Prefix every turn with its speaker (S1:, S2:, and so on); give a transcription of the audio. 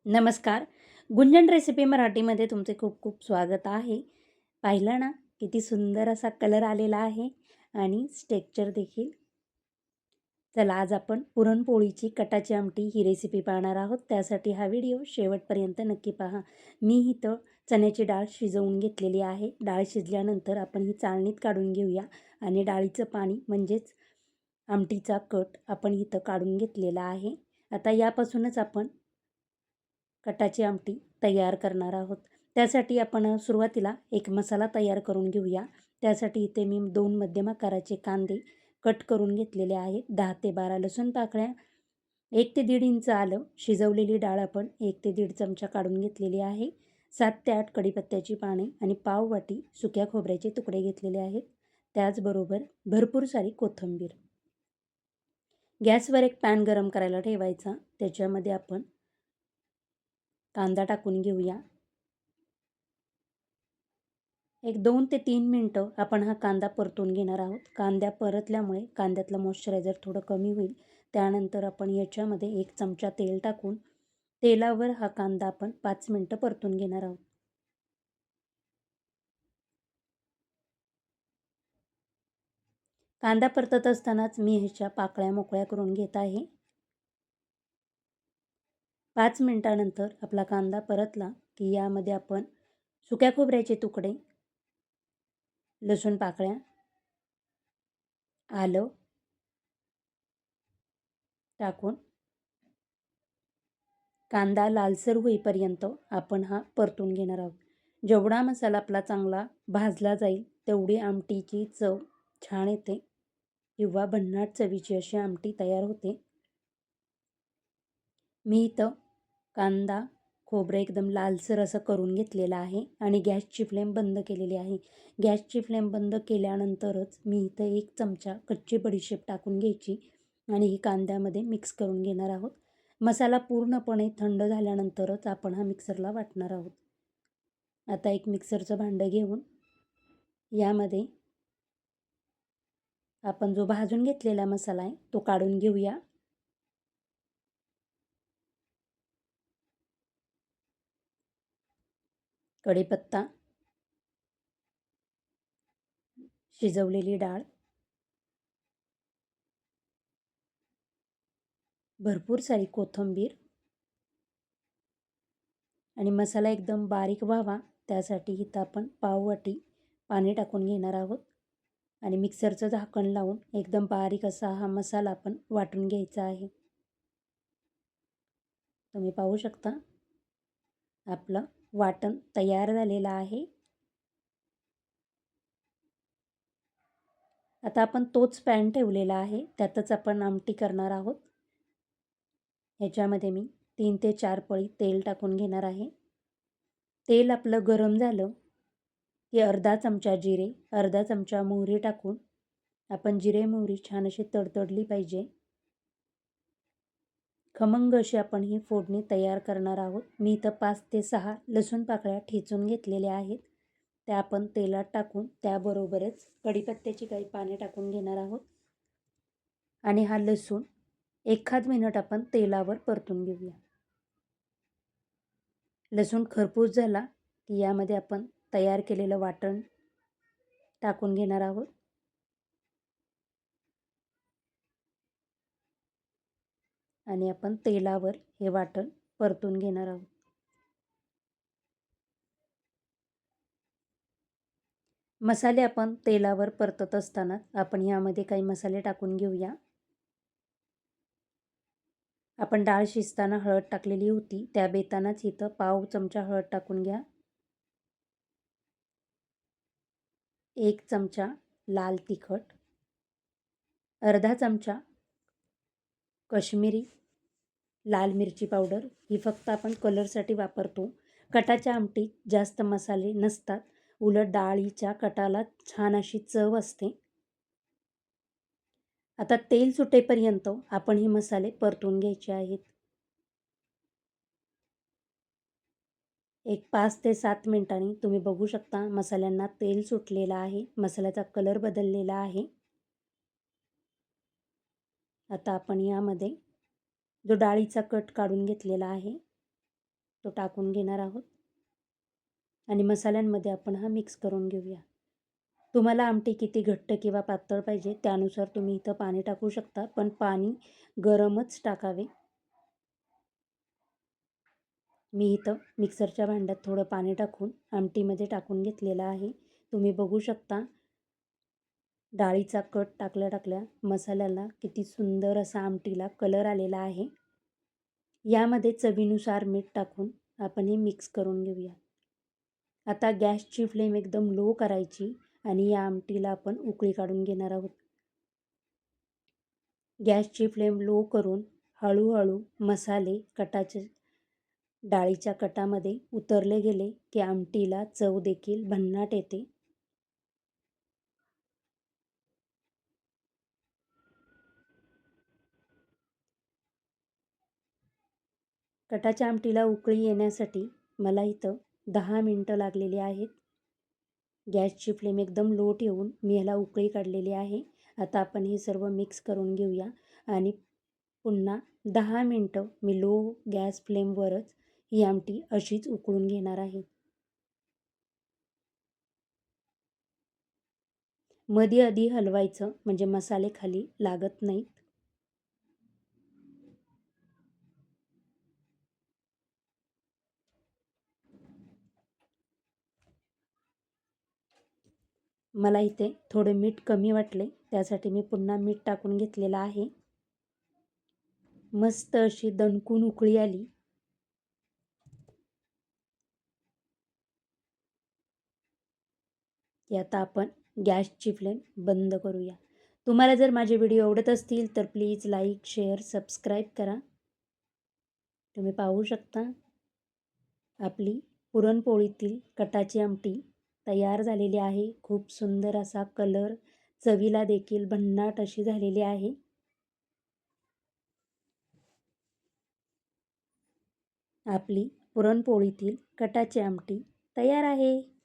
S1: नमस्कार. गुंजन रेसिपी मराठीमध्ये तुमचे खूप खूप स्वागत आहे. पाहिलं ना, किती सुंदर असा कलर आलेला आहे आणि टेक्स्चर देखील. चला आज आपण पुरणपोळीची कटाची आमटी ही रेसिपी पाहणार आहोत. त्यासाठी हा व्हिडिओ शेवटपर्यंत नक्की पहा. मी इथं चण्याची डाळ शिजवून घेतलेली आहे. डाळ शिजल्यानंतर आपण ही चाळणीत काढून घेऊया आणि डाळीचं पाणी म्हणजेच आमटीचा कट आपण इथं काढून घेतलेला आहे. आता यापासूनच आपण कटाची आमटी तयार करणार आहोत. त्यासाठी आपण सुरुवातीला एक मसाला तयार करून घेऊया. त्यासाठी इथे मी 2 मध्यम आकाराचे कांदे कट करून घेतलेले आहेत. 10 ते 12 लसूण पाकळ्या, 1 ते 1.5 इंच आलं, शिजवलेली डाळ आपण 1 ते 1.5 चमचा काढून घेतलेली आहे. 7 ते 8 कढीपत्त्याची पाने आणि पाव वाटी सुक्या खोबऱ्याचे तुकडे घेतलेले आहेत. त्याचबरोबर भरपूर सारी कोथिंबीर. गॅसवर एक पॅन गरम करायला ठेवायचा. त्याच्यामध्ये आपण कांदा टाकून घेऊया. एक 2 ते 3 मिनटं आपण हा कांदा परतून घेणार आहोत. कांदा परतल्यामुळे कांद्यातलं मॉइश्चरायझर थोडं कमी होईल. त्यानंतर आपण याच्यामध्ये 1 चमचा तेल टाकून तेलावर हा कांदा आपण 5 मिनटं परतून घेणार आहोत. कांदा परतत असतानाच मी ह्याच्या पाकळ्या मोकळ्या करून घेत आहे. 5 मिनिटानंतर आपला कांदा परतला की यामध्ये आपण सुक्या खोबऱ्याचे तुकडे, लसूण पाकळ्या, आलं टाकून कांदा लालसर होईपर्यंत आपण हा परतून घेणार आहोत. जेवढा मसाला आपला चांगला भाजला जाईल तेवढी आमटीची चव छान येते किंवा भन्नाट चवीची अशी आमटी तयार होते. मी इथं कांदा खोबरं एकदम लालसर असं करून घेतलेलं आहे आणि गॅसची फ्लेम बंद केलेली आहे. गॅसची फ्लेम बंद केल्यानंतरच मी इथं 1 चमचा कच्ची बडीशेप टाकून घ्यायची आणि ही कांद्यामध्ये मिक्स करून घेणार आहोत. मसाला पूर्णपणे थंड झाल्यानंतरच आपण हा मिक्सरला वाटणार आहोत. आता एक मिक्सरचं भांडं घेऊन यामध्ये आपण जो भाजून घेतलेला मसाला आहे तो काढून घेऊया. कढीपत्ता, शिजवलेली डाळ, भरपूर सारी कोथिंबीर आणि मसाला एकदम बारीक व्हावा त्यासाठी इथं आपण पाववाटी पाणी टाकून घेणार आहोत आणि मिक्सरचं झाकण लावून एकदम बारीक असा हा मसाला आपण वाटून घ्यायचा आहे. तुम्ही पाहू शकता आपलं वाटण तयार झालेलं आहे. आता आपण तोच पॅन ठेवलेला आहे, त्यातच आपण आमटी करणार आहोत. ह्याच्यामध्ये मी 3 ते 4 पळी तेल टाकून घेणार आहे. तेल आपलं गरम झालं की अर्धा चमचा जिरे, अर्धा चमचा मोहरी टाकून आपण जिरे मोहरी छान अशी तडतडली पाहिजे. खमंग अशी आपण ही फोडणी तयार करणार आहोत. मी इथं 5 ते 6 लसूण पाकळ्या ठेचून घेतलेल्या आहेत. त्या आपण तेलात टाकून त्याबरोबरच कढीपत्त्याची काही पाने टाकून घेणार आहोत आणि हा लसूण एखाद मिनिट आपण तेलावर परतून घेऊया. लसूण खरपूस झाला की यामध्ये आपण तयार केलेलं वाटण टाकून घेणार आहोत आणि आपण तेलावर हे वाटण परतून घेणार आहोत. मसाले आपण तेलावर परतत असताना आपण यामध्ये काही मसाले टाकून घेऊया. आपण डाळ शिजताना हळद टाकलेली होती, त्या बेतानाच इथं पाव चमचा हळद टाकून घ्या. 1 चमचा लाल तिखट, अर्धा चमचा काश्मीरी लाल मिरची पावडर, ही फक्त आपण कलरसाठी वापरतो. कटाच्या आमटीत जास्त मसाले नसतात, उलट डाळीच्या कटाला छान अशी चव असते. आता तेल सुटेपर्यंत आपण हे मसाले परतून घ्यायचे आहेत. एक 5 ते 7 मिनिटांनी तुम्ही बघू शकता मसाल्यांना तेल सुटलेलं आहे, मसाल्याचा कलर बदललेला आहे. आता आपण यामध्ये जो डाळीचा कट काढून घेतलेला आहे तो टाकून घेणार आहोत आणि मसाल्यांमध्ये आपण हा मिक्स करून घेऊया. तुम्हाला आमटी किती घट्ट किंवा पातळ पाहिजे त्यानुसार तुम्ही इथं पाणी टाकू शकता, पण पाणी गरमच टाकावे. मी इथं मिक्सरच्या भांड्यात थोडं पाणी टाकून आमटीमध्ये टाकून घेतलेलं आहे. तुम्ही बघू शकता डाळीचा कट टाकल्या मसाल्याला किती सुंदर असा आमटीला कलर आलेला आहे. यामध्ये चवीनुसार मीठ टाकून आपण हे मिक्स करून घेऊया. आता गॅसची फ्लेम एकदम लो करायची आणि या आमटीला आपण उकळी काढून घेणार आहोत. गॅसची फ्लेम लो करून हळूहळू मसाले डाळीच्या कटामध्ये उतरले गेले की आमटीला चव देखील भन्नाट येते. कटाच्या आमटीला उकळी येण्यासाठी मला इथं 10 मिनटं लागलेली आहेत. गॅसची फ्लेम एकदम लो ठेवून मी ह्याला उकळी काढलेली आहे. आता आपण हे सर्व मिक्स करून घेऊया आणि पुन्हा 10 मिनटं मी लो गॅस फ्लेमवरच ही आमटी अशीच उकळून घेणार आहे. मध्ये आधी हलवायचं म्हणजे मसाले खाली लागत नाहीत. मला इथे थोडे मीठ कमी वाटले त्यासाठी मी पुन्हा मीठ टाकून घेतलेलं आहे. मस्त अशी दणकून उकळी आली. की आता आपण गॅसची फ्लेम बंद करूया. तुम्हाला जर माझे व्हिडिओ आवडत असतील तर प्लीज लाईक, शेअर, सबस्क्राईब करा. तुम्ही पाहू शकता आपली पुरणपोळीतील कटाची आमटी तयार झालेली आहे. खूप सुंदर असा कलर, चवीला देखील भन्नाट अशी झालेली आहे. आपली पुरणपोळीतील कटाची आमटी तयार आहे.